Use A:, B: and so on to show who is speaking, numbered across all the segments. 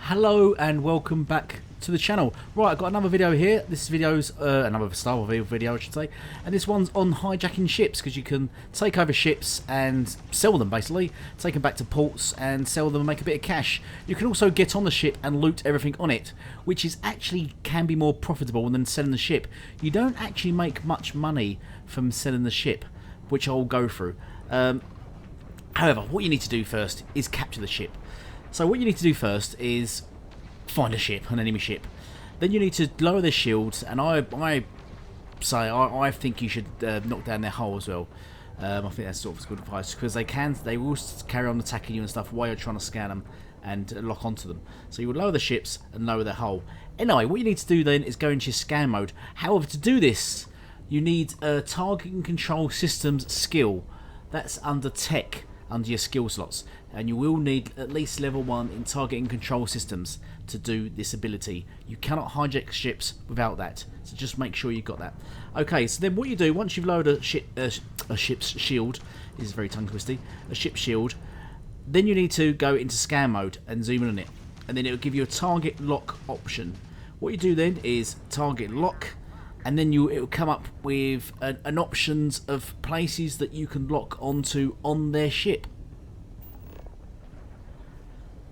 A: Hello and welcome back to the channel. Right, I've got another video here. This video's another Starfield video, I should say, and this one's on hijacking ships, because you can take over ships and sell them, basically take them back to ports and sell them and make a bit of cash. You can also get on the ship and loot everything on it, which is actually can be more profitable than selling the ship. You don't actually make much money from selling the ship, which I'll go through. However, what you need to do first is capture the ship. So what you need to do first is find a ship, an enemy ship. Then you need to lower their shields, and I think you should knock down their hull as well. I think that's sort of good advice, because they will carry on attacking you and stuff while you're trying to scan them and lock onto them. So you would lower the ships and lower their hull. Anyway, what you need to do then is go into your scan mode. However, to do this, you need a target and control systems skill. That's under tech, under your skill slots, and you will need at least level 1 in target and control systems to do this ability. You cannot hijack ships without that, so just make sure you've got that. Okay, so then what you do, once you've lowered a ship's shield, this is very tongue twisty, a ship's shield, then you need to go into scan mode and zoom in on it, and then it will give you a target lock option. What you do then is target lock, and then it will come up with an options of places that you can lock onto on their ship.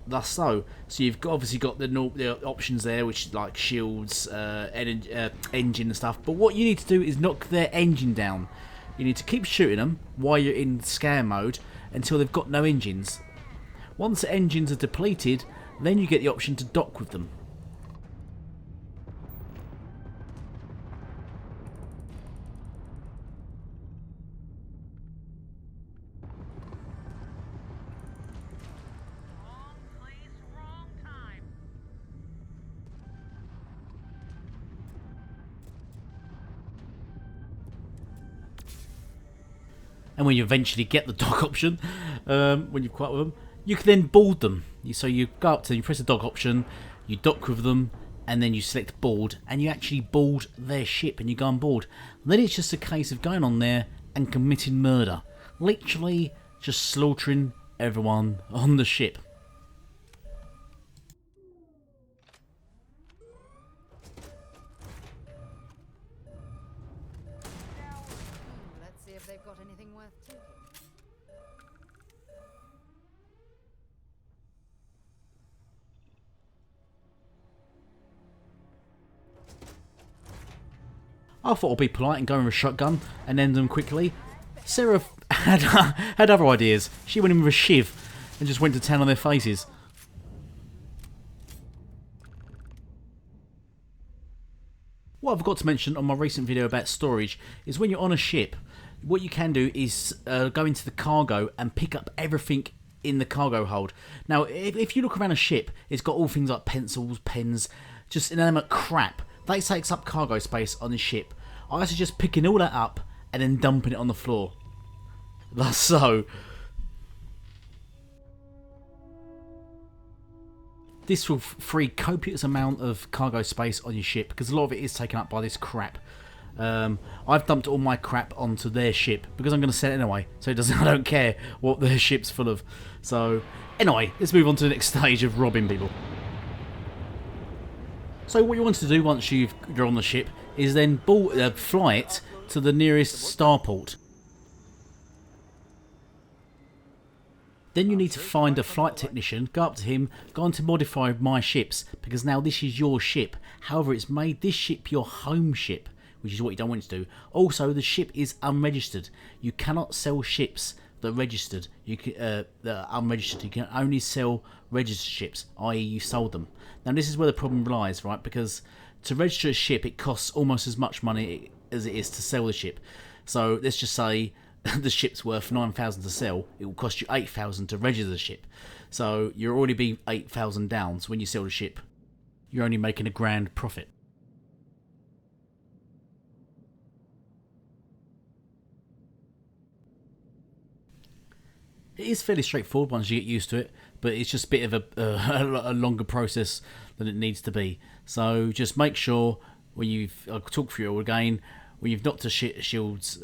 A: Thus so you've obviously got the options there, which is like shields, engine and stuff. But what you need to do is knock their engine down. You need to keep shooting them while you're in scan mode until they've got no engines. Once the engines are depleted, then you get the option to dock with them. And when you eventually get the dock option, when you've quite with them, you can then board them. So you go up to them, you press the dock option, you dock with them, and then you select board, and you actually board their ship, and you go on board. And then it's just a case of going on there and committing murder. Literally just slaughtering everyone on the ship.
B: Let's see if they've got anything worth taking.
A: I thought I'd be polite and go in with a shotgun and end them quickly. Sarah had other ideas. She went in with a shiv and just went to town on their faces. What I forgot to mention on my recent video about storage is when you're on a ship, what you can do is go into the cargo and pick up everything in the cargo hold. Now, if you look around a ship, it's got all things like pencils, pens, just inanimate crap. That takes up cargo space on the ship. I suggest picking all that up and then dumping it on the floor. Thus so. This will free copious amount of cargo space on your ship, because a lot of it is taken up by this crap. I've dumped all my crap onto their ship because I'm going to sell it anyway, so I don't care what their ship's full of. So anyway, let's move on to the next stage of robbing people. So what you want to do once you're on the ship is then fly it to the nearest starport. Then you need to find a flight technician, go up to him, go on to modify my ships, because now this is your ship. However, it's made this ship your home ship, which is what you don't want it to do. Also, the ship is unregistered. You cannot sell ships that are registered. That are unregistered. You can only sell registered ships, i.e. you sold them. Now this is where the problem lies, right? Because to register a ship, it costs almost as much money as it is to sell the ship. So let's just say the ship's worth 9,000 to sell. It will cost you 8,000 to register the ship. So you're already being 8,000 down. So when you sell the ship, you're only making a grand profit. It is fairly straightforward once you get used to it, but it's just a bit of a longer process than it needs to be. So just make sure when I'll talk through it all again, when you've knocked the shields,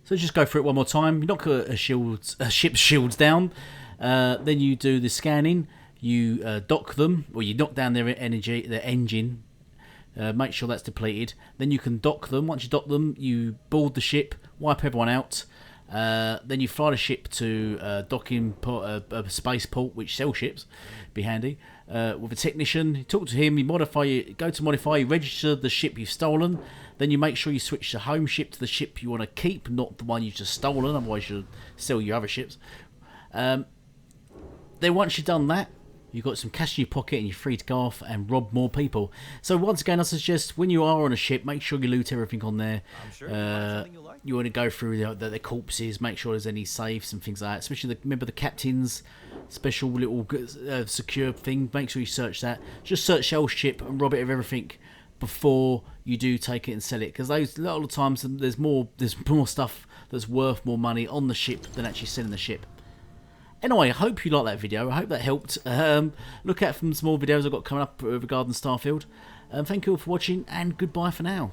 A: So just go through it one more time. You knock a ship's shields down. Then you do the scanning. You dock them, or you knock down their engine. Make sure that's depleted. Then you can dock them. Once you dock them, you board the ship, wipe everyone out. Then you fly the ship to docking port, a spaceport, which sells ships. Be handy. With a technician, you talk to him. You modify. You register the ship you've stolen. Then you make sure you switch the home ship to the ship you want to keep, not the one you've just stolen. Otherwise, you'll sell your other ships. Then once you've done that, you've got some cash in your pocket and you're free to go off and rob more people. So once again, I suggest when you are on a ship, make sure you loot everything on there.
C: I'm sure you'll like.
A: You want to go through the corpses, make sure there's any safes and things like that. Especially remember the captain's special little secure thing. Make sure you search that. Just search Shell's ship and rob it of everything before you do take it and sell it. Because a lot of times there's more stuff that's worth more money on the ship than actually selling the ship. Anyway, I hope you liked that video. I hope that helped. Look out for some more videos I've got coming up regarding Starfield. Thank you all for watching, and goodbye for now.